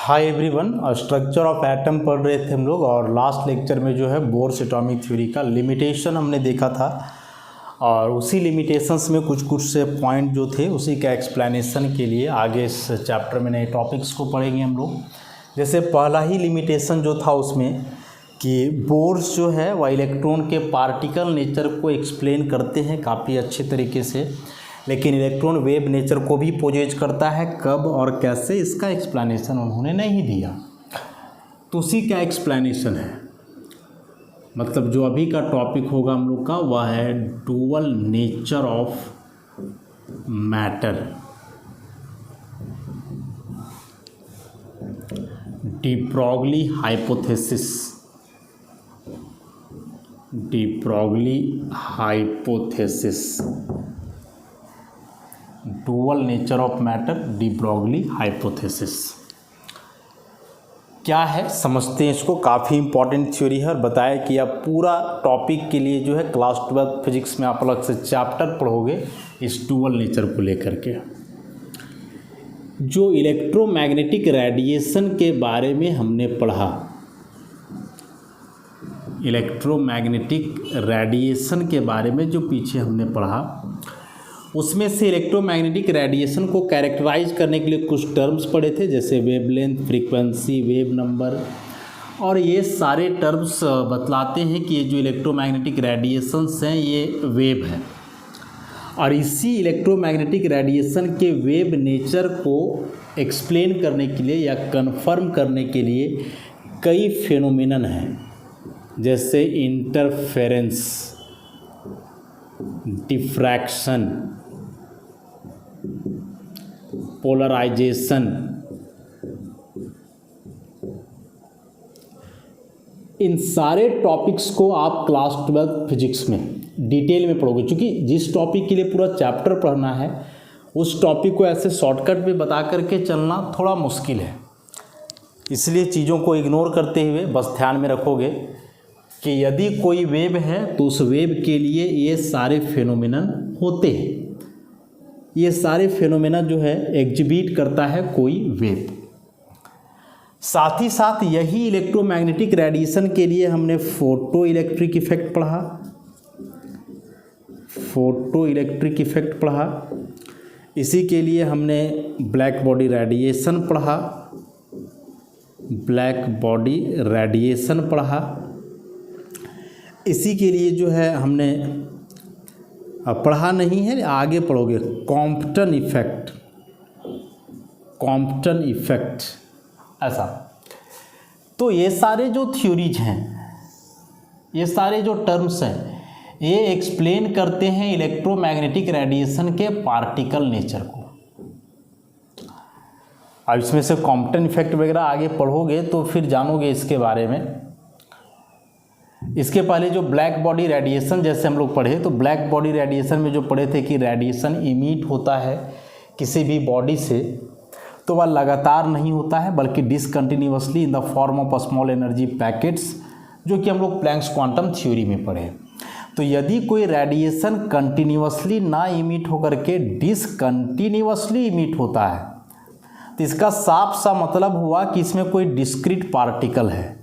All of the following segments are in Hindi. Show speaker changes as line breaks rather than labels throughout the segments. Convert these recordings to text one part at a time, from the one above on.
Hi everyone, structure of atom पढ़ रहे थे हम लोग और लास्ट लेक्चर में जो है बोर्स एटॉमिक थ्योरी का लिमिटेशन हमने देखा था और उसी लिमिटेशंस में कुछ से पॉइंट जो थे उसी का एक्सप्लेनेशन के लिए आगे इस चैप्टर में नए टॉपिक्स को पढ़ेंगे हम लोग। जैसे पहला ही लिमिटेशन जो था उसमें कि बोर्स जो है वह इलेक्ट्रॉन के पार्टिकल नेचर को एक्सप्लेन करते हैं काफ़ी अच्छे तरीके से, लेकिन इलेक्ट्रॉन वेव नेचर को भी पोजेज करता है। कब और कैसे इसका एक्सप्लेनेशन उन्होंने नहीं दिया, तो उसी का एक्सप्लेनेशन है। मतलब जो अभी का टॉपिक होगा हम लोग का वह है dual nature of matter, de Broglie hypothesis. De Broglie hypothesis, dual nature of matter, de Broglie hypothesis क्या है समझते हैं इसको। काफ़ी इंपॉर्टेंट थ्योरी है और बताया कि आप पूरा टॉपिक के लिए जो है क्लास 12 फिजिक्स में आप अलग से चैप्टर पढ़ोगे इस डुअल नेचर को लेकर के। जो इलेक्ट्रोमैग्नेटिक रेडिएशन के बारे में हमने पढ़ा, इलेक्ट्रोमैग्नेटिक रेडिएशन के बारे में जो पीछे हमने पढ़ा, उसमें से इलेक्ट्रोमैग्नेटिक रेडिएशन को कैरेक्टराइज करने के लिए कुछ टर्म्स पढ़े थे, जैसे वेवलेंथ, फ्रीक्वेंसी, वेव नंबर, और ये सारे टर्म्स बतलाते हैं कि ये जो इलेक्ट्रोमैग्नेटिक रेडिएशंस हैं ये वेव है। और इसी इलेक्ट्रोमैग्नेटिक रेडिएशन के वेव नेचर को एक्सप्लेन करने के लिए या कन्फर्म करने के लिए कई फेनोमेनन हैं, जैसे इंटरफेरेंस, डिफ्रैक्शन, पोलराइजेशन। इन सारे टॉपिक्स को आप क्लास 12 फिजिक्स में डिटेल में पढ़ोगे, क्योंकि जिस टॉपिक के लिए पूरा चैप्टर पढ़ना है उस टॉपिक को ऐसे शॉर्टकट में बता करके चलना थोड़ा मुश्किल है। इसलिए चीज़ों को इग्नोर करते हुए बस ध्यान में रखोगे कि यदि कोई वेव है तो उस वेव के लिए ये सारे फेनोमेनन होते हैं। ये सारे फेनोमेना जो है एग्जिबिट करता है कोई वेव। साथ ही साथ यही इलेक्ट्रोमैग्नेटिक रेडिएशन के लिए हमने फोटो इलेक्ट्रिक इफेक्ट पढ़ा, फोटो इलेक्ट्रिक इफेक्ट पढ़ा। इसी के लिए हमने ब्लैक बॉडी रेडिएशन पढ़ा, ब्लैक बॉडी रेडिएशन पढ़ा। इसी के लिए जो है हमने पढ़ा नहीं है, आगे पढ़ोगे, कॉम्पटन इफेक्ट, कॉम्पटन इफेक्ट ऐसा। तो ये सारे जो थ्योरीज हैं, ये सारे जो टर्म्स हैं, ये एक्सप्लेन करते हैं इलेक्ट्रोमैग्नेटिक रेडिएशन के पार्टिकल नेचर को। अब इसमें से कॉम्पटन इफेक्ट वगैरह आगे पढ़ोगे तो फिर जानोगे इसके बारे में। इसके पहले जो ब्लैक बॉडी रेडिएशन जैसे हम लोग पढ़े, तो ब्लैक बॉडी रेडिएशन में जो पढ़े थे कि रेडिएशन इमिट होता है किसी भी बॉडी से, तो वह लगातार नहीं होता है बल्कि discontinuously in the form of small energy packets, जो कि हम लोग प्लैंक्स क्वांटम थ्योरी में पढ़े। तो यदि कोई रेडिएशन कंटिन्यूअसली ना इमिट होकर के डिसकंटिन्यूअसली इमिट होता है, तो इसका साफ सा मतलब हुआ कि इसमें कोई डिस्क्रीट पार्टिकल है,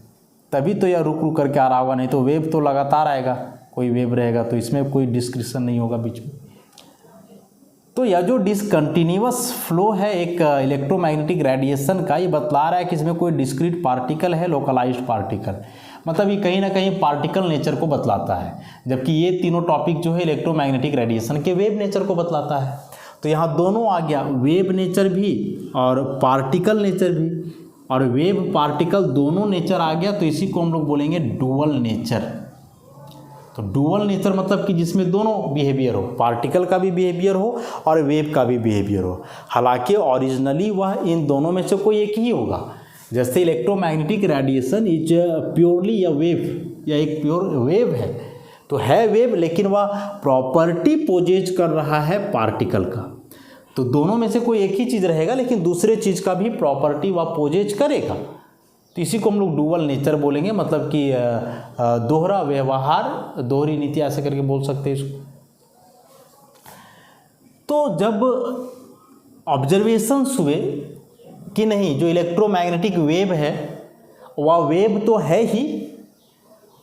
तभी तो यह रुक रुक करके आ रहा होगा। नहीं तो वेव तो लगातार आएगा, कोई वेव रहेगा तो इसमें कोई डिस्क्रिप्शन नहीं होगा बीच में। तो यह जो डिसकंटिन्यूअस फ्लो है एक इलेक्ट्रोमैग्नेटिक रेडिएशन का, ये बतला रहा है कि इसमें कोई डिस्क्रीट पार्टिकल है, लोकलाइज्ड पार्टिकल। मतलब ये कहीं ना कहीं पार्टिकल नेचर को बतलाता है, जबकि ये तीनों टॉपिक जो है इलेक्ट्रोमैग्नेटिक रेडिएशन के वेव नेचर को बतलाता है। तो यहाँ दोनों आ गया, वेव नेचर भी और पार्टिकल नेचर भी, और वेव पार्टिकल दोनों नेचर आ गया। तो इसी को हम लोग बोलेंगे डुअल नेचर। तो डुअल नेचर मतलब कि जिसमें दोनों बिहेवियर हो, पार्टिकल का भी बिहेवियर हो और वेव का भी बिहेवियर हो। हालांकि ओरिजिनली वह इन दोनों में से कोई एक ही होगा। जैसे electromagnetic radiation is purely a wave, या एक प्योर वेव है, तो है वेव, लेकिन वह प्रॉपर्टी पोजेज कर रहा है पार्टिकल का। तो दोनों में से कोई एक ही चीज़ रहेगा, लेकिन दूसरे चीज़ का भी प्रॉपर्टी वह पोजेज करेगा। तो इसी को हम लोग डुअल नेचर बोलेंगे, मतलब कि दोहरा व्यवहार, दोहरी नीति ऐसे करके बोल सकते हैं इसको। तो जब ऑब्जर्वेशंस हुए कि नहीं, जो इलेक्ट्रोमैग्नेटिक वेव है वह वेव तो है ही,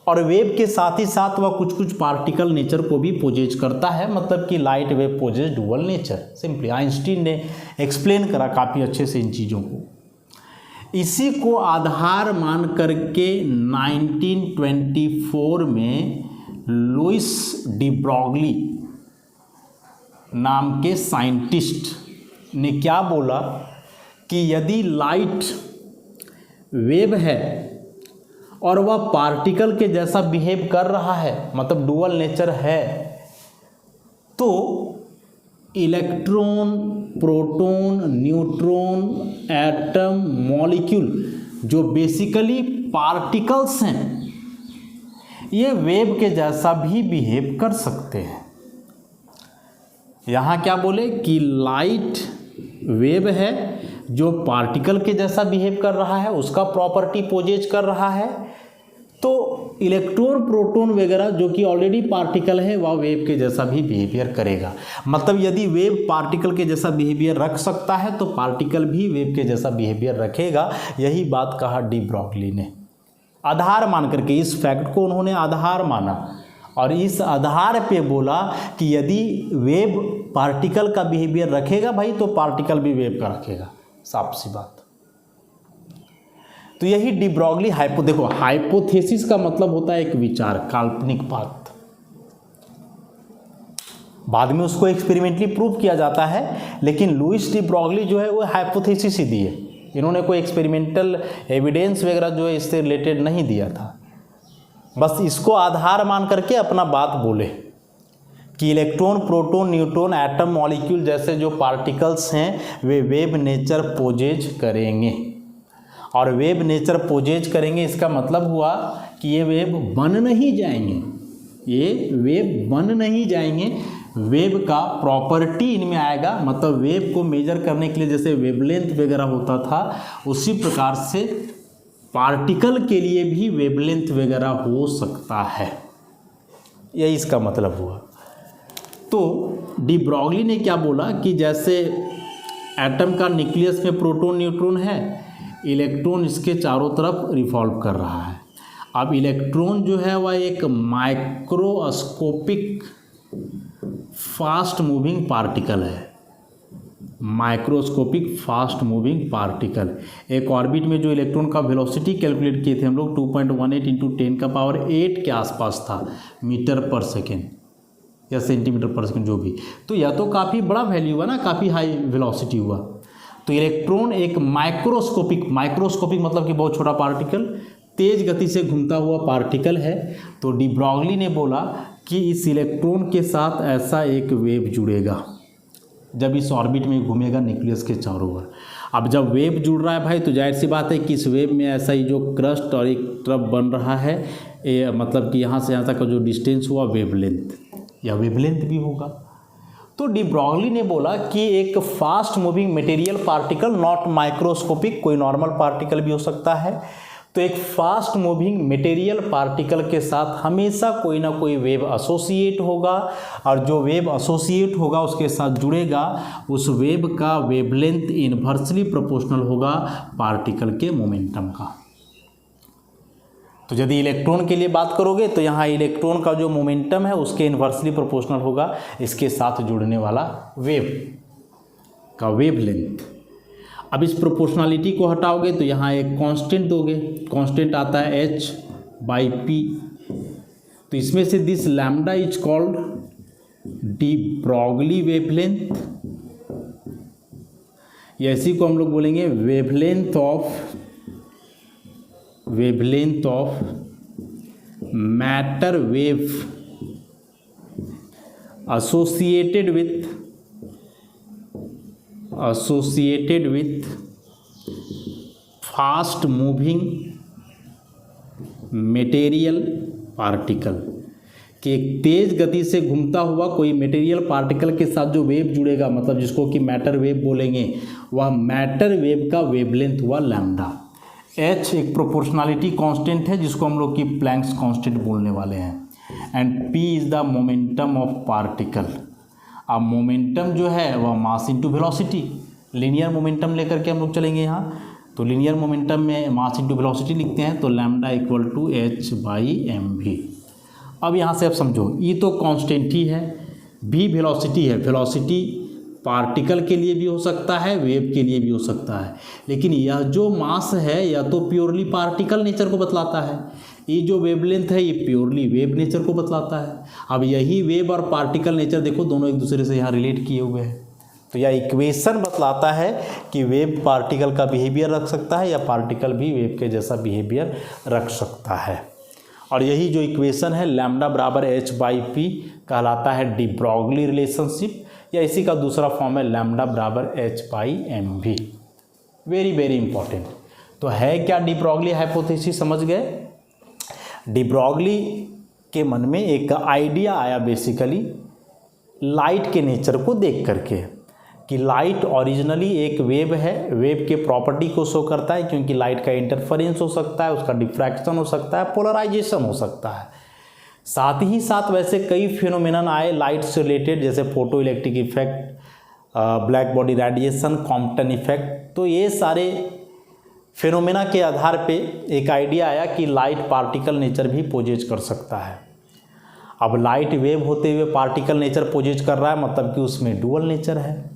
और वेव के साथ ही साथ वह कुछ कुछ पार्टिकल नेचर को भी पोजेज करता है, मतलब कि light wave poses dual nature. Simply Einstein ने एक्सप्लेन करा काफ़ी अच्छे से इन चीज़ों को। इसी को आधार मान करके 1924 में लुइस डी ब्रॉगली नाम के साइंटिस्ट ने क्या बोला कि यदि लाइट वेव है और वह पार्टिकल के जैसा बिहेव कर रहा है, मतलब डुअल नेचर है, तो electron, proton, neutron, atom, molecule जो बेसिकली पार्टिकल्स हैं, ये वेव के जैसा भी बिहेव कर सकते हैं। यहाँ क्या बोले कि लाइट वेव है जो पार्टिकल के जैसा बिहेव कर रहा है, उसका प्रॉपर्टी पोजेज कर रहा है, तो इलेक्ट्रॉन, प्रोटॉन वगैरह जो कि ऑलरेडी पार्टिकल है वह वेव के जैसा भी बिहेवियर करेगा। मतलब यदि वेव पार्टिकल के जैसा बिहेवियर रख सकता है तो पार्टिकल भी वेव के जैसा बिहेवियर रखेगा। यही बात कहा डी ब्रॉगली ने, आधार मान करके, इस फैक्ट को उन्होंने आधार माना और इस आधार पे बोला कि यदि वेव पार्टिकल का बिहेवियर रखेगा भाई, तो पार्टिकल भी वेव का रखेगा। साफ सी बात। तो यही डी ब्रॉगली देखो, हाइपोथेसिस का मतलब होता है एक विचार, काल्पनिक बात। बाद में उसको एक्सपेरिमेंटली प्रूव किया जाता है, लेकिन लुइस डी ब्रॉगली जो है वो हाइपोथेसिस ही दिए। इन्होंने कोई एक्सपेरिमेंटल एविडेंस वगैरह जो है इससे रिलेटेड नहीं दिया था, बस इसको आधार मान करके अपना बात बोले कि electron, proton, neutron, atom, molecule जैसे जो पार्टिकल्स हैं वे वेव नेचर पोजेज करेंगे। और वेव नेचर पोजेज करेंगे इसका मतलब हुआ कि ये वेव बन नहीं जाएंगे, ये वेव बन नहीं जाएंगे, वेव का प्रॉपर्टी इनमें आएगा। मतलब वेव को मेजर करने के लिए जैसे वेवलेंथ वगैरह होता था, उसी प्रकार से पार्टिकल के लिए भी वेवलेंथ वगैरह हो सकता है। यही इसका मतलब हुआ। तो डी ब्रॉगली ने क्या बोला कि जैसे एटम का न्यूक्लियस में प्रोटॉन, न्यूट्रॉन है, इलेक्ट्रॉन इसके चारों तरफ रिवॉल्व कर रहा है। अब इलेक्ट्रॉन जो है वह एक माइक्रोस्कोपिक फास्ट मूविंग पार्टिकल है, माइक्रोस्कोपिक फास्ट मूविंग पार्टिकल। एक ऑर्बिट में जो इलेक्ट्रॉन का वेलोसिटी कैलकुलेट किए थे हम लोग 2.18 इंटू 10⁸ के आसपास था, मीटर पर सेकेंड या सेंटीमीटर पर सेकेंड जो भी। तो यह तो काफ़ी बड़ा वैल्यू हुआ ना, काफ़ी हाई वेलोसिटी हुआ। तो इलेक्ट्रॉन एक माइक्रोस्कोपिक मतलब कि बहुत छोटा पार्टिकल, तेज गति से घूमता हुआ पार्टिकल है। तो डी ब्रॉगली ने बोला कि इस इलेक्ट्रॉन के साथ ऐसा एक वेव जुड़ेगा जब इस ऑर्बिट में घूमेगा न्यूक्लियस के चारों ओर। अब जब वेव जुड़ रहा है भाई, तो जाहिर सी बात है कि इस वेव में ऐसा ही जो क्रस्ट और एक ट्रफ बन रहा है, मतलब कि यहाँ से यहाँ तक का जो डिस्टेंस हुआ वेवलेंथ, या वेवलेंथ भी होगा। तो डी ब्रॉगली ने बोला कि एक fast moving material particle, not microscopic, कोई नॉर्मल पार्टिकल भी हो सकता है, तो एक फास्ट मूविंग मटेरियल पार्टिकल के साथ हमेशा कोई ना कोई वेव एसोसिएट होगा, और जो वेव एसोसिएट होगा उसके साथ जुड़ेगा, उस वेव का वेवलेंथ इन्वर्सली प्रोपोर्शनल होगा पार्टिकल के मोमेंटम का। तो यदि इलेक्ट्रॉन के लिए बात करोगे तो यहाँ इलेक्ट्रॉन का जो मोमेंटम है उसके इन्वर्सली प्रोपोर्शनल होगा इसके साथ जुड़ने वाला वेव का वेवलेंथ। अब इस प्रोपोर्शनलिटी को हटाओगे तो यहाँ एक कांस्टेंट दोगे, कांस्टेंट आता है h/p। तो इसमें से this lambda is called D Broglie wavelength, या इसी को हम लोग बोलेंगे wavelength of matter wave associated with fast moving material particle, कि एक तेज गति से घूमता हुआ कोई मटेरियल पार्टिकल के साथ जो वेव जुड़ेगा, मतलब जिसको कि मैटर वेव बोलेंगे, वह मैटर वेव का वेवलेंथ हुआ लैम्डा। h एक प्रोपोर्शनलिटी कांस्टेंट है जिसको हम लोग की प्लैंक्स कांस्टेंट बोलने वाले हैं, and p is the momentum of particle. अब मोमेंटम जो है वह mass into velocity, linear momentum लेकर के हम लोग चलेंगे यहाँ। तो लीनियर मोमेंटम में मास इंटू वेलोसिटी लिखते हैं, तो लैम्डा इक्वल टू h/mv। अब यहाँ से आप समझो, ये तो कांस्टेंट ही है, v वेलोसिटी है। वेलोसिटी पार्टिकल के लिए भी हो सकता है, वेव के लिए भी हो सकता है, लेकिन यह जो मास है यह तो प्योरली पार्टिकल नेचर को बतलाता है। ये जो वेवलेंथ है ये प्योरली वेव नेचर को बतलाता है। अब यही वेव और पार्टिकल नेचर देखो दोनों एक दूसरे से यहाँ रिलेट किए हुए हैं। तो यह इक्वेशन बतलाता है कि वेव पार्टिकल का बिहेवियर रख सकता है या पार्टिकल भी वेव के जैसा बिहेवियर रख सकता है। और यही जो इक्वेशन है लैम्डा बराबर h/p कहलाता है डी ब्रॉगली रिलेशनशिप, या इसी का दूसरा फॉर्म है लैम्डा बराबर h/mv। Very very important. तो है क्या डी ब्रॉगली हाइपोथेसिस, समझ गए? डी ब्रॉगली के मन में एक आइडिया आया बेसिकली लाइट के नेचर को देख करके, कि लाइट ओरिजिनली एक वेव है, वेव के प्रॉपर्टी को शो करता है, क्योंकि लाइट का इंटरफेरेंस हो सकता है, उसका डिफ्रैक्शन हो सकता है, पोलराइजेशन हो सकता है। साथ ही साथ वैसे कई फिनोमेनन आए लाइट से रिलेटेड, जैसे photo electric effect, black body radiation, Compton effect. तो ये सारे फिनोमेना के आधार पे एक आइडिया आया कि लाइट पार्टिकल नेचर भी पोजेज कर सकता है। अब लाइट वेव होते हुए पार्टिकल नेचर पोजेज कर रहा है, मतलब कि उसमें डुअल नेचर है।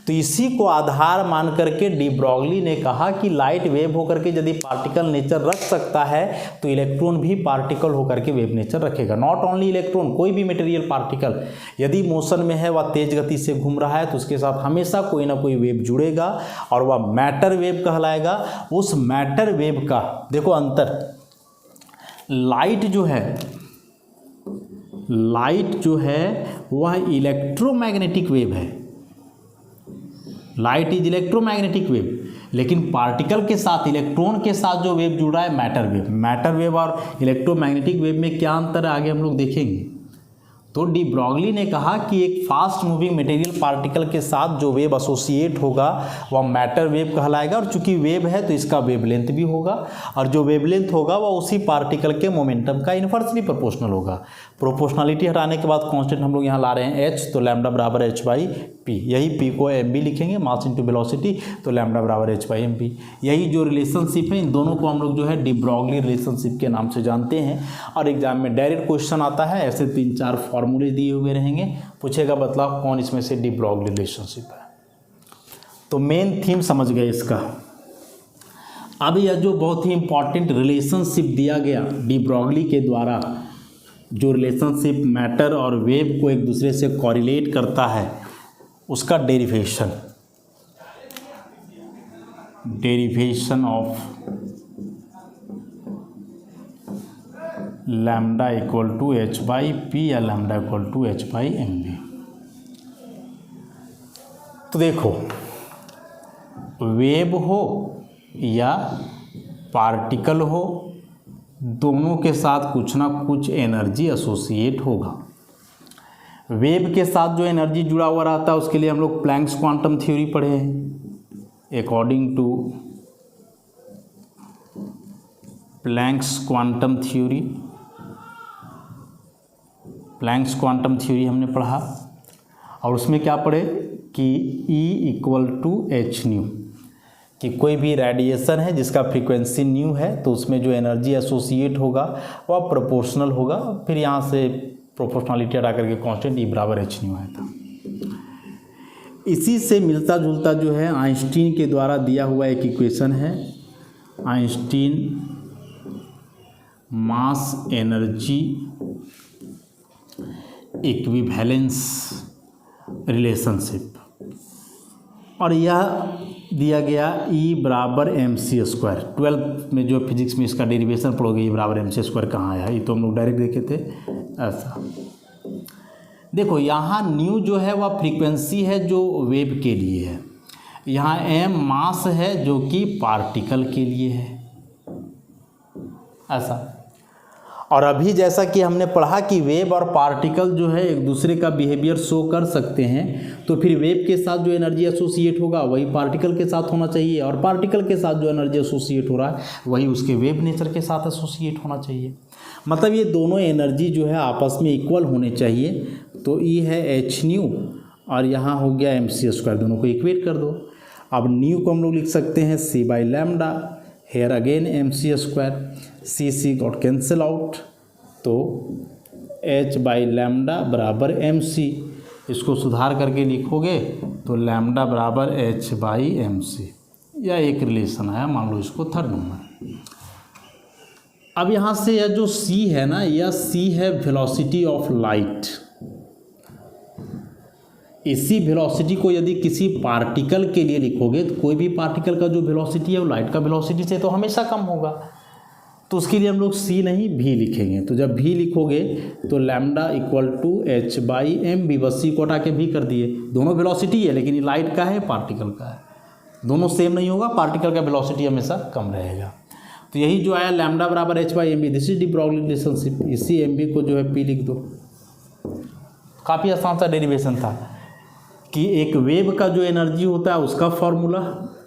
तो इसी को आधार मान करके डी ब्रॉगली ने कहा कि लाइट वेव होकर के यदि पार्टिकल नेचर रख सकता है तो इलेक्ट्रॉन भी पार्टिकल होकर के वेव नेचर रखेगा। नॉट ओनली इलेक्ट्रॉन, कोई भी मटेरियल पार्टिकल यदि मोशन में है, वह तेज गति से घूम रहा है, तो उसके साथ हमेशा कोई ना कोई वेव जुड़ेगा और वह मैटर वेव कहलाएगा। उस मैटर वेव का देखो अंतर, लाइट जो है वह इलेक्ट्रोमैग्नेटिक वेव है। लाइट इज इलेक्ट्रोमैग्नेटिक वेव, लेकिन पार्टिकल के साथ, इलेक्ट्रॉन के साथ जो वेव जुड़ रहा है मैटर वेव। मैटर वेव और इलेक्ट्रोमैग्नेटिक वेव में क्या अंतर है आगे हम लोग देखेंगे। तो डी ब्रॉगली ने कहा कि एक फास्ट मूविंग मटेरियल पार्टिकल के साथ जो वेव एसोसिएट होगा वह मैटर वेव कहलाएगा, और चूंकि वेव है तो इसका वेवलेंथ भी होगा, और जो वेवलेंथ होगा वह उसी पार्टिकल के मोमेंटम का इन्वर्सली प्रोपोर्शनल होगा। प्रोपोर्शनलिटी हटाने के बाद कांस्टेंट हम लोग यहाँ ला रहे हैं h, तो लैम्डा बराबर h/p। यही p को mv लिखेंगे, मास इंटू वेलोसिटी, तो लैम्डा बराबर h/mv। यही जो रिलेशनशिप है इन दोनों को हम लोग जो है डी ब्रॉगली रिलेशनशिप के नाम से जानते हैं। और एग्जाम में डायरेक्ट क्वेश्चन आता है, ऐसे 3-4 फॉर्मूले दिए हुए रहेंगे, पूछेगा बतलाओ कौन इसमें से डी ब्रॉगली रिलेशनशिप है। तो मेन थीम समझ गए इसका। अब यह जो बहुत ही इंपॉर्टेंट रिलेशनशिप दिया गया डी ब्रॉगली के द्वारा, जो रिलेशनशिप मैटर और वेव को एक दूसरे से कॉरिलेट करता है, उसका derivation of lambda equal to h/p या लैम्डा इक्वल टू h/mv। तो देखो, वेव हो या पार्टिकल हो, दोनों के साथ कुछ ना कुछ एनर्जी एसोसिएट होगा। वेव के साथ जो एनर्जी जुड़ा हुआ रहता है उसके लिए हम लोग प्लैंक्स क्वांटम थ्योरी पढ़े हैं। According to Planck's quantum theory हमने पढ़ा, और उसमें क्या पढ़े कि E equal to h nu, कि कोई भी रेडिएशन है जिसका फ्रीक्वेंसी न्यू है तो उसमें जो एनर्जी एसोसिएट होगा वह प्रोपोर्शनल होगा। फिर यहाँ से प्रोपोर्शनलिटी हटा करके कांस्टेंट E बराबर h न्यू आया था। इसी से मिलता जुलता जो है आइंस्टीन के द्वारा दिया हुआ एक इक्वेशन है, Einstein mass energy equivalence relationship, और यह दिया गया E बराबर mc स्क्वायर। 12th में जो फिजिक्स में इसका डेरिवेशन पढ़ोगे E बराबर mc स्क्वायर कहाँ आया, ये तो हम लोग डायरेक्ट देखे थे। ऐसा देखो, यहाँ न्यू जो है वह फ्रीक्वेंसी है जो वेव के लिए है, यहाँ m मास है जो कि पार्टिकल के लिए है, ऐसा। और अभी जैसा कि हमने पढ़ा कि वेव और पार्टिकल जो है एक दूसरे का बिहेवियर शो कर सकते हैं, तो फिर वेव के साथ जो एनर्जी एसोसिएट होगा वही पार्टिकल के साथ होना चाहिए, और पार्टिकल के साथ जो एनर्जी एसोसिएट हो रहा है वही उसके वेव नेचर के साथ एसोसिएट होना चाहिए। मतलब ये दोनों एनर्जी जो है आपस में इक्वल होने चाहिए। तो E है h न्यू और यहाँ हो गया mc स्क्वायर, दोनों को इक्वेट कर दो। अब न्यू को हम लोग लिख सकते हैं c by lambda, here again mc², c got cancel out, तो h बाई लैम्डा बराबर mc, इसको सुधार करके लिखोगे तो लैम्डा बराबर h बाई mc, या एक रिलेशन आया, मान लो इसको थर्ड नंबर। अब यहाँ से यह जो c है ना, यह c है वेलोसिटी ऑफ लाइट। इसी वेलोसिटी को यदि किसी पार्टिकल के लिए लिखोगे तो कोई भी पार्टिकल का जो वेलोसिटी है वो लाइट का वेलोसिटी से तो हमेशा कम होगा, तो उसके लिए हम लोग c नहीं v लिखेंगे। तो जब v लिखोगे तो lambda equal to h by M B, बस c को हटा के v कर दिए। दोनों वेलोसिटी है लेकिन ये लाइट का है पार्टिकल का है, दोनों सेम नहीं होगा, पार्टिकल का वेलोसिटी हमेशा कम रहेगा। तो यही जो आया लैम्डा बराबर h by M B, this is de Broglie relationship. इसी एम बी को जो है p लिख दो। काफ़ी आसान सा डेरिवेशन था कि एक वेव का जो एनर्जी होता है उसका फॉर्मूला,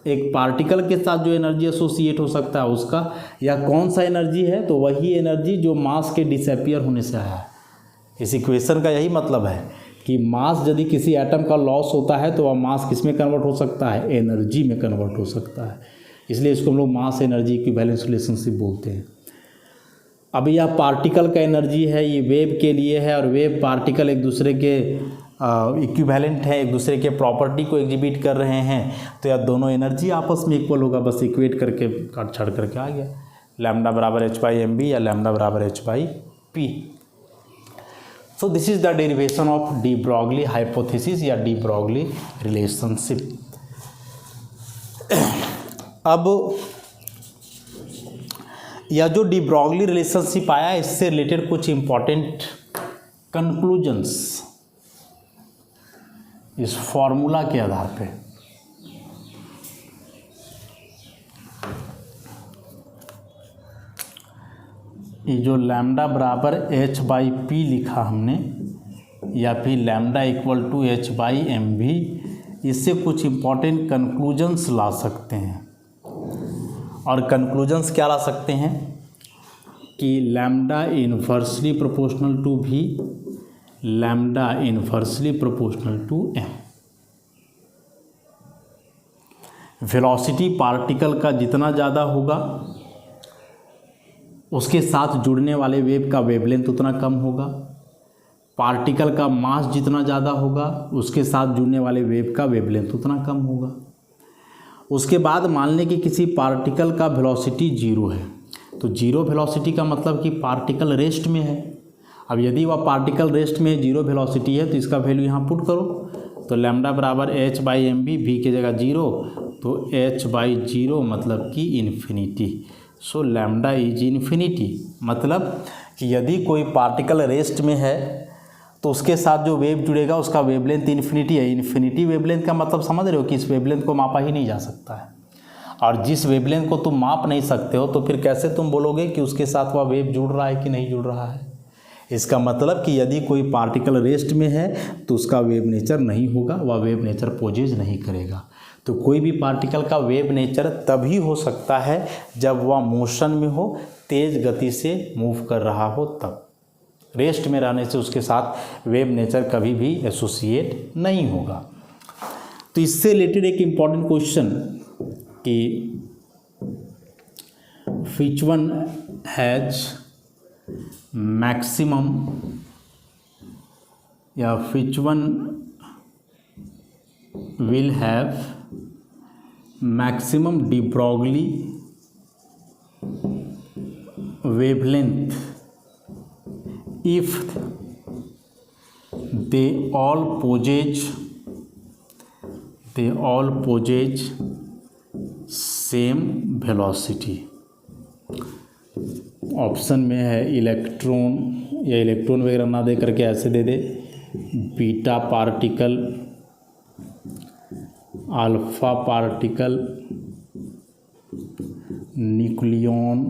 एक पार्टिकल के साथ जो एनर्जी एसोसिएट हो सकता है उसका, या कौन सा एनर्जी है, तो वही एनर्जी जो मास के डिसअपियर होने से आया है। इस इक्वेशन का यही मतलब है कि मास यदि किसी एटम का लॉस होता है तो वह मास किस में कन्वर्ट हो सकता है, एनर्जी में कन्वर्ट हो सकता है। इसलिए इसको हम लोग मास एनर्जी इक्विवेलेंस रिलेशनशिप बोलते हैं। अब यह पार्टिकल का एनर्जी है, ये वेव के लिए है, और वेव पार्टिकल एक दूसरे के इक्विवेलेंट है, एक दूसरे के प्रॉपर्टी को एग्जिबिट कर रहे हैं, तो यह दोनों एनर्जी आपस में इक्वल होगा। बस इक्वेट करके काट छाड़ करके आ गया, लैम्डा बराबर h बाई एम बी या लैम्डा बराबर h by P. So this is the derivation of de Broglie hypothesis या डी ब्रॉगली रिलेशनशिप। अब यह जो डी ब्रॉगली रिलेशनशिप आया, इससे रिलेटेड कुछ इंपॉर्टेंट कंक्लूजन्स इस फॉर्मूला के आधार पे। ये जो लैम्डा बराबर h बाई पी लिखा हमने, या फिर lambda equal to h by M भी, इससे कुछ इंपॉर्टेंट कंक्लूजन्स ला सकते हैं। और कंक्लूजन्स क्या ला सकते हैं कि लैम्डा इन्वर्सली प्रोपोर्शनल टू भी, lambda inversely proportional to M. Velocity particle का जितना ज़्यादा होगा उसके साथ जुड़ने वाले वेव का वेवलेंथ उतना कम होगा। पार्टिकल का मास जितना ज़्यादा होगा उसके साथ जुड़ने वाले वेव का वेवलेंथ उतना कम होगा। उसके बाद मान लें कि किसी पार्टिकल का वेलोसिटी जीरो है, तो जीरो वेलोसिटी का मतलब कि पार्टिकल रेस्ट में है। अब यदि वह पार्टिकल रेस्ट में जीरो वेलोसिटी है तो इसका वैल्यू यहाँ पुट करो, तो लैम्डा बराबर h बाई एम बी, भी की जगह जीरो, तो h बाई जीरो मतलब कि infinity. So lambda is infinity, मतलब कि यदि कोई पार्टिकल रेस्ट में है तो उसके साथ जो वेव जुड़ेगा उसका वेवलेंथ इन्फिनिटी है। इन्फिनिटी वेवलेंथ का मतलब समझ रहे हो कि इस वेवलेंथ को मापा ही नहीं जा सकता है, और जिस वेवलेंथ को तुम माप नहीं सकते हो तो फिर कैसे तुम बोलोगे कि उसके साथ वह वेव जुड़ रहा है कि नहीं जुड़ रहा है। इसका मतलब कि यदि कोई पार्टिकल रेस्ट में है तो उसका वेव नेचर नहीं होगा, वह वेव नेचर पोजेज नहीं करेगा। तो कोई भी पार्टिकल का वेव नेचर तभी हो सकता है जब वह मोशन में हो, तेज़ गति से मूव कर रहा हो तब। रेस्ट में रहने से उसके साथ वेव नेचर कभी भी एसोसिएट नहीं होगा। तो इससे रिलेटेड एक इम्पॉर्टेंट क्वेश्चन कि which one has maximum या which one will have maximum de Broglie wavelength if they all possess same velocity. Option में है इलेक्ट्रॉन, या इलेक्ट्रॉन वगैरह ना दे करके ऐसे दे दे, beta particle, alpha particle, nucleon,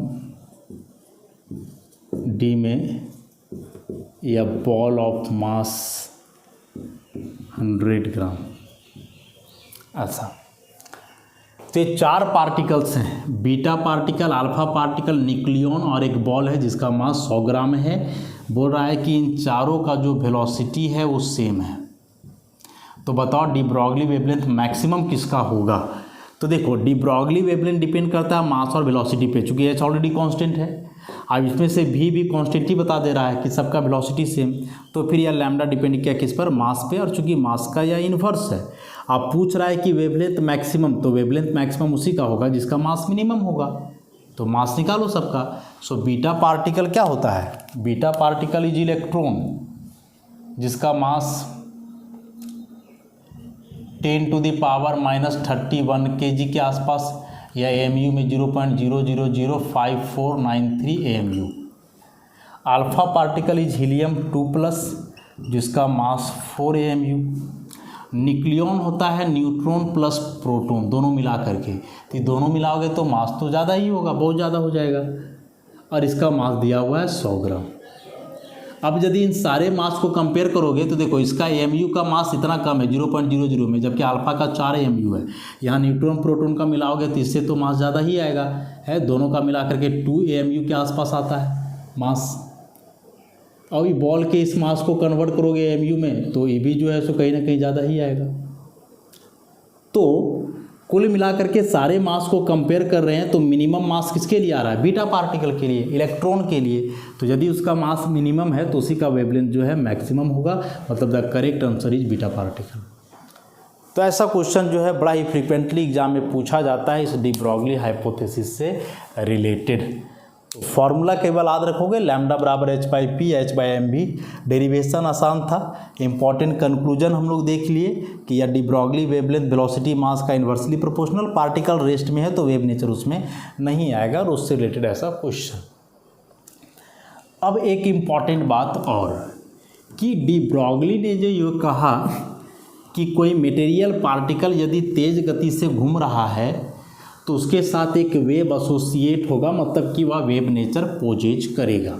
D में, या बॉल ऑफ मास 100 ग्राम। ऐसा तो ये 4 पार्टिकल्स हैं, beta particle, alpha particle, nucleon और एक बॉल है जिसका मास 100 ग्राम है। बोल रहा है कि इन चारों का जो वेलोसिटी है वो सेम है। तो बताओ डी ब्रॉगली वेवलेंथ मैक्सिमम किसका होगा। तो देखो डी ब्रॉगली वेवलेंथ डिपेंड करता है मास और वेलोसिटी पे, चूँकि एच ऑलरेडी कांस्टेंट है। अब इसमें से भी कांस्टेंट ही बता दे रहा है कि सबका वेलोसिटी सेम, तो फिर यह लैम्डा डिपेंड किया किस पर, मास पे, और चूँकि मास का यह इन्वर्स है। आप पूछ रहा है कि वेवलेंथ मैक्सिमम, तो वेवलेंथ मैक्सिमम उसी का होगा जिसका मास मिनिमम होगा, तो मास निकालो सबका। सो बीटा पार्टिकल क्या होता है, बीटा पार्टिकल इज इलेक्ट्रॉन जिसका मास 10⁻⁻31 kg के आसपास, या AMU में 0.0005493 AMU। Alpha particle is helium 2+ जिसका मास 4 AMU। न्यूक्लियन होता है न्यूट्रॉन प्लस प्रोटॉन दोनों मिला करके, तो दोनों मिलाओगे तो मास तो ज़्यादा ही होगा, बहुत ज़्यादा हो जाएगा, और इसका मास दिया हुआ है 100 ग्राम। अब यदि इन सारे मास को कंपेयर करोगे तो देखो इसका AMU का मास इतना कम है 0.00 में, जबकि अल्फा का 4 AMU है। यहाँ न्यूट्रॉन प्रोटॉन का मिलाओगे तो इससे तो मास ज़्यादा ही आएगा, है दोनों का मिला करके 2 AMU के आसपास आता है मास। और ये बॉल के इस मास को कन्वर्ट करोगे AMU में तो ये भी जो है सो कहीं ना कहीं ज़्यादा ही आएगा। तो कुल मिलाकर के सारे मास को कंपेयर कर रहे हैं तो मिनिमम मास किसके लिए आ रहा है, बीटा पार्टिकल के लिए, इलेक्ट्रॉन के लिए। तो यदि उसका मास मिनिमम है तो उसी का वेवलेंथ जो है मैक्सिमम होगा, मतलब the correct answer is beta particle. तो ऐसा क्वेश्चन जो है बड़ा ही फ्रीक्वेंटली एग्जाम में पूछा जाता है इस डी ब्रॉगली हाइपोथेसिस से रिलेटेड। तो फॉर्मूला केवल याद रखोगे, लैम्डा बराबर h/p h/mv। डेरिवेशन आसान था। इंपॉर्टेंट कंक्लूजन हम लोग देख लिए कि यह D Broglie wavelength velocity mass का इन्वर्सली प्रोपोर्शनल, पार्टिकल रेस्ट में है तो वेव नेचर उसमें नहीं आएगा, और उससे रिलेटेड ऐसा क्वेश्चन। अब एक इम्पॉर्टेंट बात और कि डी ब्रॉगली ने जो ये कहा कि कोई मटेरियल पार्टिकल यदि तेज गति से घूम रहा है तो उसके साथ एक वेव एसोसिएट होगा, मतलब कि वह वेव नेचर पोजेज करेगा।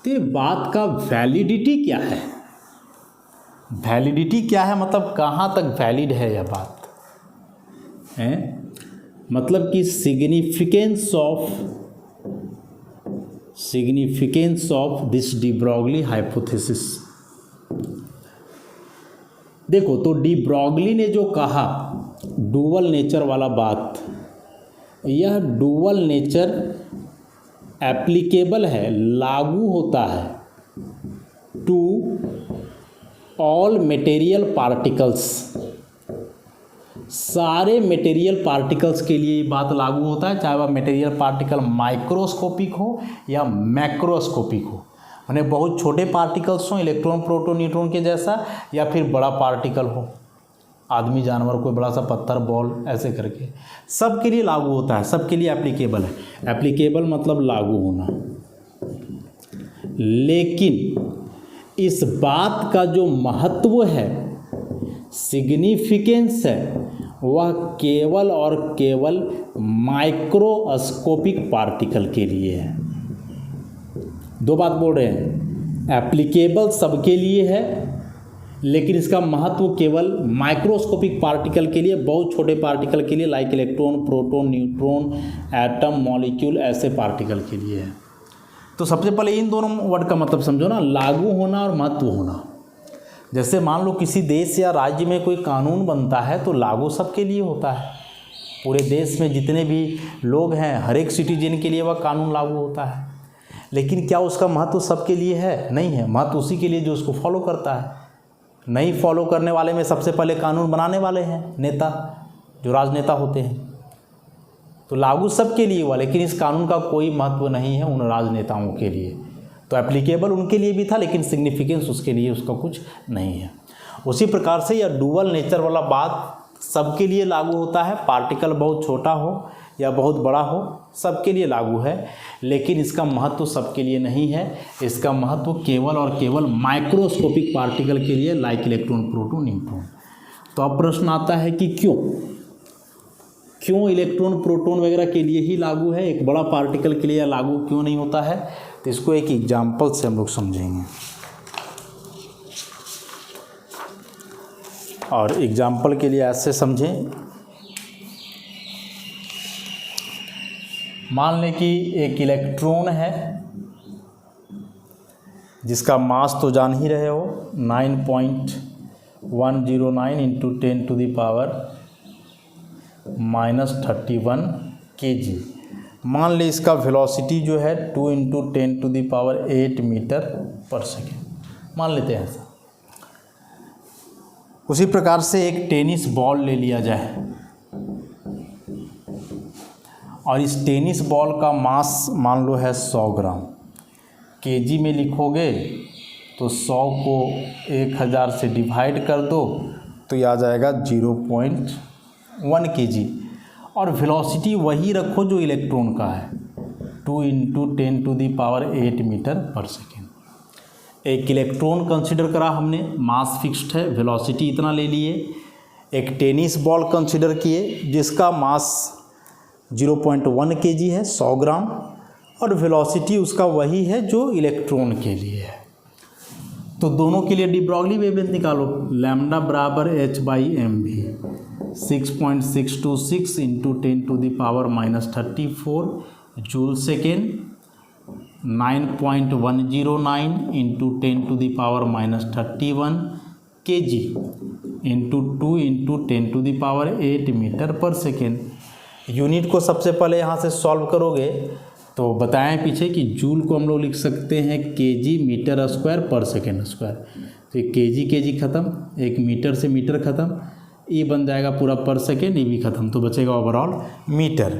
तो बात का वैलिडिटी क्या है, वैलिडिटी क्या है, मतलब कहाँ तक वैलिड है यह बात है, मतलब कि significance of this de Broglie hypothesis. देखो तो डी ब्रॉगली ने जो कहा डुअल नेचर वाला बात, यह डुअल नेचर एप्लीकेबल है, लागू होता है टू ऑल मटेरियल पार्टिकल्स, सारे मटेरियल पार्टिकल्स के लिए ये बात लागू होता है, चाहे वह मटेरियल पार्टिकल माइक्रोस्कोपिक हो या मैक्रोस्कोपिक हो, यानी बहुत छोटे पार्टिकल्स हों इलेक्ट्रॉन प्रोटॉन न्यूट्रॉन के जैसा, या फिर बड़ा पार्टिकल हो, आदमी जानवर कोई बड़ा सा पत्थर बॉल, ऐसे करके सबके लिए लागू होता है, सबके लिए एप्लीकेबल है। एप्लीकेबल मतलब लागू होना। लेकिन इस बात का जो महत्व है, सिग्निफिकेंस है, वह केवल और केवल माइक्रोस्कोपिक पार्टिकल के लिए है। दो बात बोल रहे हैं, एप्लीकेबल सबके लिए है लेकिन इसका महत्व केवल माइक्रोस्कोपिक पार्टिकल के लिए, बहुत छोटे पार्टिकल के लिए, like electron proton neutron atom molecule, ऐसे पार्टिकल के लिए है। तो सबसे पहले इन दोनों वर्ड का मतलब समझो ना, लागू होना और महत्व होना। जैसे मान लो किसी देश या राज्य में कोई कानून बनता है तो लागू सबके लिए होता है, पूरे देश में जितने भी लोग हैं हर एक सिटीजन के लिए वह कानून लागू होता है। लेकिन क्या उसका महत्व सबके लिए है? नहीं है। महत्व उसी के लिए जो उसको फॉलो करता है। नहीं फॉलो करने वाले में सबसे पहले कानून बनाने वाले हैं नेता, जो राजनेता होते हैं। तो लागू सबके लिए हुआ, लेकिन इस कानून का कोई महत्व नहीं है उन राजनेताओं के लिए। तो एप्लीकेबल उनके लिए भी था लेकिन सिग्निफिकेंस उसके लिए उसका कुछ नहीं है। उसी प्रकार से यह डुअल नेचर वाला बात सबके लिए लागू होता है, पार्टिकल बहुत छोटा हो या बहुत बड़ा हो सबके लिए लागू है, लेकिन इसका महत्व सबके लिए नहीं है। इसका महत्व केवल और केवल माइक्रोस्कोपिक पार्टिकल के लिए, लाइक इलेक्ट्रॉन प्रोटॉन न्यूट्रॉन। तो अब प्रश्न आता है कि क्यों इलेक्ट्रॉन प्रोटॉन वगैरह के लिए ही लागू है, एक बड़ा पार्टिकल के लिए लागू क्यों नहीं होता है? तो इसको एक एग्जाम्पल से हम लोग समझेंगे। और एग्जाम्पल के लिए ऐसे समझें, मान लें कि एक इलेक्ट्रॉन है जिसका मास तो जान ही रहे हो 9.4 109 into 10 to the power -31 kg। मान ले इसका वेलोसिटी जो है 2 into 10 to the power 8 meter पर सेकेंड मान लेते हैं ऐसा। उसी प्रकार से एक टेनिस बॉल ले लिया जाए और इस टेनिस बॉल का मास मान लो है 100 ग्राम। केजी में लिखोगे तो 100 को 1000 से डिवाइड कर दो तो ये आ जाएगा 0.1 kg। और वेलोसिटी वही रखो जो इलेक्ट्रॉन का है, 2 into 10 to the power 8 meter पर सेकेंड। एक इलेक्ट्रॉन कंसिडर करा हमने, मास फिक्स्ड है, वेलोसिटी इतना ले लिए। एक टेनिस बॉल कंसिडर किए जिसका मास 0.1 kg है, 100 ग्राम, और वेलोसिटी उसका वही है जो इलेक्ट्रॉन के लिए है। तो दोनों के लिए डी ब्रॉगली वेवलेंथ निकालो। लैम्डा बराबर h/mv 6.626 into 10 to the power -34 joule second, 9.109 into 10 to the power -31 kg into 2 into 10 to the power 8 meter पर सेकेंड। यूनिट को सबसे पहले यहाँ से सॉल्व करोगे तो बताएं पीछे कि जूल को हम लोग लिख सकते हैं केजी मीटर स्क्वायर पर सेकेंड स्क्वायर। तो ये केजी ख़त्म, एक मीटर से मीटर ख़त्म, ये बन जाएगा पूरा पर सेकेंड, ये भी ख़त्म, तो बचेगा ओवरऑल मीटर।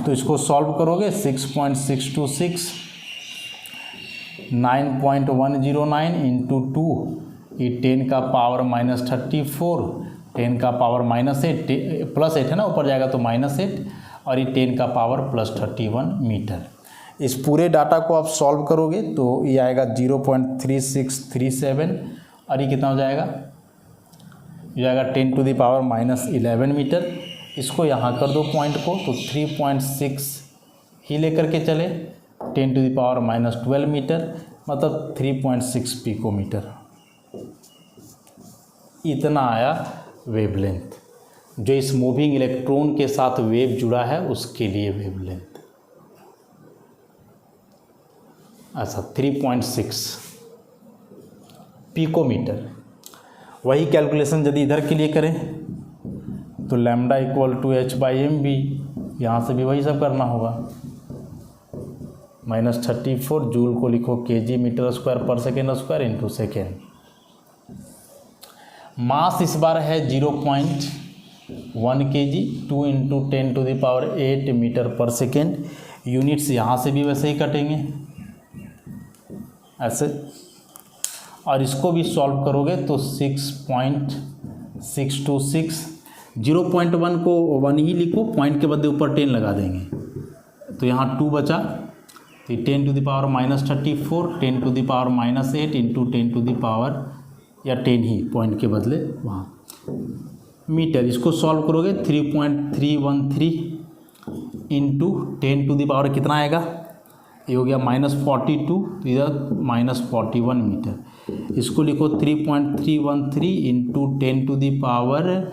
तो इसको सॉल्व करोगे 6.626 9.109 इंटू 2, ये 10 का पावर -34, 10 का पावर -8 +8 है ना, ऊपर जाएगा तो -8, और ये 10 का पावर +31 मीटर। इस पूरे डाटा को आप सॉल्व करोगे तो ये आएगा 0.3637, और ये कितना हो जाएगा, ये जाएगा 10 टू द पावर -11 मीटर। इसको यहाँ कर दो पॉइंट को, तो 3.6 ही लेकर के चले, 10 टू द पावर -12 मीटर, मतलब 3.6 पिकोमीटर। इतना आया वेवलेंथ, जो इस मूविंग इलेक्ट्रॉन के साथ वेव जुड़ा है उसके लिए वेवलेंथ। अच्छा, 3.6 पिकोमीटर। वही कैलकुलेशन यदि इधर के लिए करें तो लैम्डा इक्वल टू h/mv, यहाँ से भी वही सब करना होगा। -34 जूल को लिखो केजी मीटर स्क्वायर पर second square into second. Mass इस बार है 0.1 kg, 2 into 10 to the power 8 meter पर सेकेंड। यूनिट्स यहाँ से भी वैसे ही कटेंगे ऐसे, और इसको भी सॉल्व करोगे तो 6.626, 0.1 को 1 ही लिखो, पॉइंट के बदले ऊपर 10 लगा देंगे, तो यहाँ 2 बचा, तो 10 to the power -34, 10 to the power -8 into 10 to the power, या 10 ही पॉइंट के बदले वहाँ मीटर। इसको सॉल्व करोगे 3.313 इंटू 10 टू द पावर कितना आएगा, ये हो गया -42, तो इधर -41 मीटर। इसको लिखो 3.313 into 10 to the power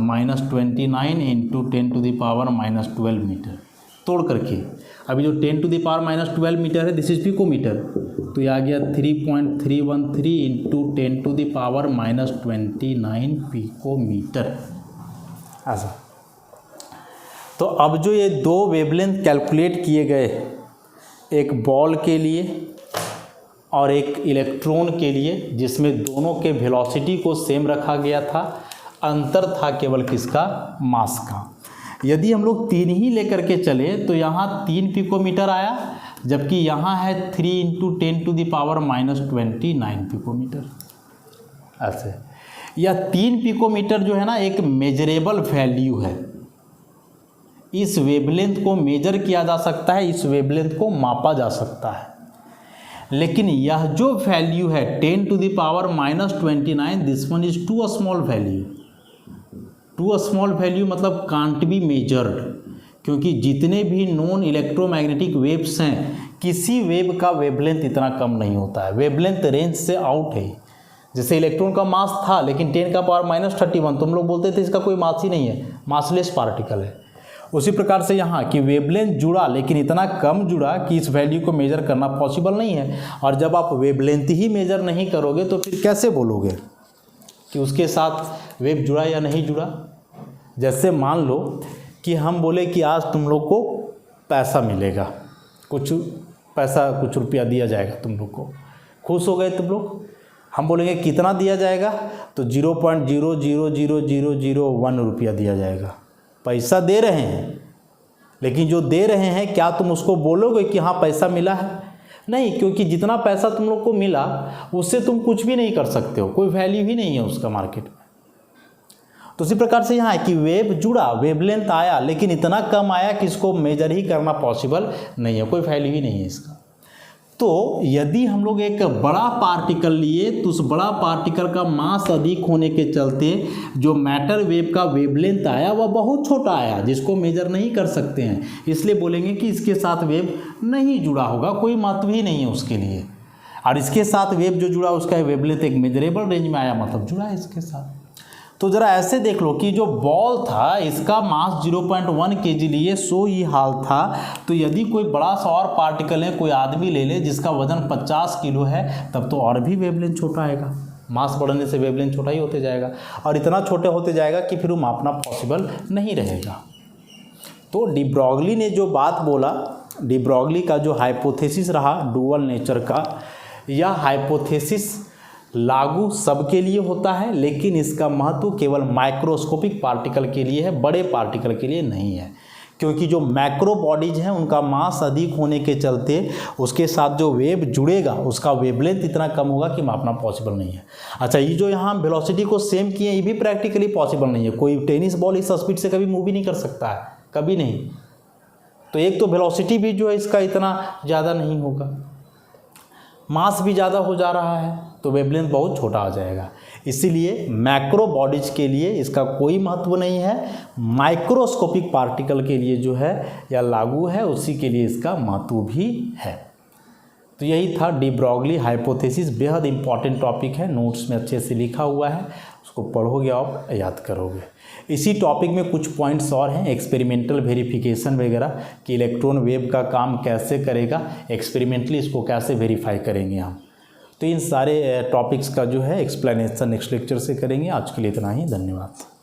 -29 into 10 to the power -12 meter. तोड़ करके अभी जो 10 टू द पावर -12 मीटर है, दिस इज पिकोमीटर, तो ये आ गया 3.313 into 10 to the power -29 picometer. ऐसा। तो अब जो ये दो वेवलेंथ कैलकुलेट किए गए, एक बॉल के लिए और एक इलेक्ट्रॉन के लिए, जिसमें दोनों के वेलोसिटी को सेम रखा गया था, अंतर था केवल किसका, मास का। यदि हम लोग 3 ही लेकर के चले तो यहाँ 3 पिकोमीटर आया, जबकि यहाँ है 3 into 10 to the power -29 picometer. ऐसे यह 3 पिकोमीटर जो है ना, एक मेजरेबल वैल्यू है। इस वेवलेंथ को मेजर किया जा सकता है, इस वेवलेंथ को मापा जा सकता है। लेकिन यह जो वैल्यू है 10 to the power -29, this one is too small value. Too small value मतलब कांट बी मेजर्ड, क्योंकि जितने भी नॉन इलेक्ट्रोमैग्नेटिक वेव्स हैं, किसी वेव का वेवलेंथ इतना कम नहीं होता है, वेवलेंथ रेंज से आउट है। जैसे इलेक्ट्रॉन का मास था, लेकिन 10 का पावर -31, तुम लोग बोलते थे इसका कोई मास ही नहीं है, मासलेस पार्टिकल है। उसी प्रकार से यहाँ कि वेवलेंथ जुड़ा, लेकिन इतना कम जुड़ा कि इस वैल्यू को मेजर करना पॉसिबल नहीं है। और जब आप वेवलेंथ ही मेजर नहीं करोगे तो फिर कैसे बोलोगे, कि उसके साथ वेव जुड़ा या नहीं जुड़ा। जैसे मान लो कि हम बोले कि आज तुम लोग को पैसा मिलेगा, कुछ पैसा, कुछ रुपया दिया जाएगा तुम लोग को। खुश हो गए तुम लोग। हम बोलेंगे कितना दिया जाएगा, तो 0.0000001 रुपया दिया जाएगा। पैसा दे रहे हैं, लेकिन जो दे रहे हैं क्या तुम उसको बोलोगे कि हाँ पैसा मिला है? नहीं, क्योंकि जितना पैसा तुम लोग को मिला उससे तुम कुछ भी नहीं कर सकते हो, कोई वैल्यू ही नहीं है उसका मार्केट में। तो इसी प्रकार से यहाँ है कि वेव जुड़ा, वेवलेंथ आया, लेकिन इतना कम आया कि इसको मेजर ही करना पॉसिबल नहीं है, कोई वैल्यू ही नहीं है इसका। तो यदि हम लोग एक बड़ा पार्टिकल लिए तो उस बड़ा पार्टिकल का मास अधिक होने के चलते जो मैटर वेव का वेवलेंथ आया वह बहुत छोटा आया, जिसको मेजर नहीं कर सकते हैं। इसलिए बोलेंगे कि इसके साथ वेव नहीं जुड़ा होगा, कोई महत्व ही नहीं है उसके लिए। और इसके साथ वेव जो जुड़ा उसका वेवलेंथ एक मेजरेबल रेंज में आया, मतलब जुड़ा है इसके साथ। तो ज़रा ऐसे देख लो कि जो बॉल था इसका मास 0.1 kg लिए, सो ही हाल था। तो यदि कोई बड़ा सा और पार्टिकल है, कोई आदमी ले ले जिसका वजन 50 किलो है, तब तो और भी वेवलेंथ छोटा आएगा। मास बढ़ने से वेवलेंथ छोटा ही होते जाएगा, और इतना छोटे होते जाएगा कि फिर वो मापना पॉसिबल नहीं रहेगा। तो डी ब्रॉगली ने जो बात बोला, डी ब्रॉगली का जो हाइपोथेसिस रहा डुअल नेचर का, यह हाइपोथेसिस लागू सबके लिए होता है, लेकिन इसका महत्व केवल माइक्रोस्कोपिक पार्टिकल के लिए है, बड़े पार्टिकल के लिए नहीं है। क्योंकि जो मैक्रो बॉडीज हैं उनका मास अधिक होने के चलते उसके साथ जो वेव जुड़ेगा उसका वेवलेंथ इतना कम होगा कि मापना पॉसिबल नहीं है। अच्छा, ये जो यहाँ वेलोसिटी को सेम किए ये भी प्रैक्टिकली पॉसिबल नहीं है। कोई टेनिस बॉल इस स्पीड से कभी मूव ही नहीं कर सकता है, कभी नहीं। तो एक तो वेलोसिटी भी जो है इसका इतना ज़्यादा नहीं होगा, मास भी ज़्यादा हो जा रहा है, तो वेवलेंथ बहुत छोटा आ जाएगा। इसीलिए मैक्रो बॉडीज के लिए इसका कोई महत्व नहीं है, माइक्रोस्कोपिक पार्टिकल के लिए जो है या लागू है उसी के लिए इसका महत्व भी है। तो यही था डी ब्रॉगली हाइपोथेसिस। बेहद इंपॉर्टेंट टॉपिक है, नोट्स में अच्छे से लिखा हुआ है, उसको पढ़ोगे आप याद करोगे। इसी टॉपिक में कुछ पॉइंट्स और हैं, एक्सपेरिमेंटल वेरिफिकेशन वगैरह कि इलेक्ट्रॉन वेव का काम कैसे करेगा, एक्सपेरिमेंटली इसको कैसे वेरीफाई करेंगे हम। तो इन सारे टॉपिक्स का जो है एक्सप्लेनेशन नेक्स्ट लेक्चर से करेंगे। आज के लिए इतना ही, धन्यवाद।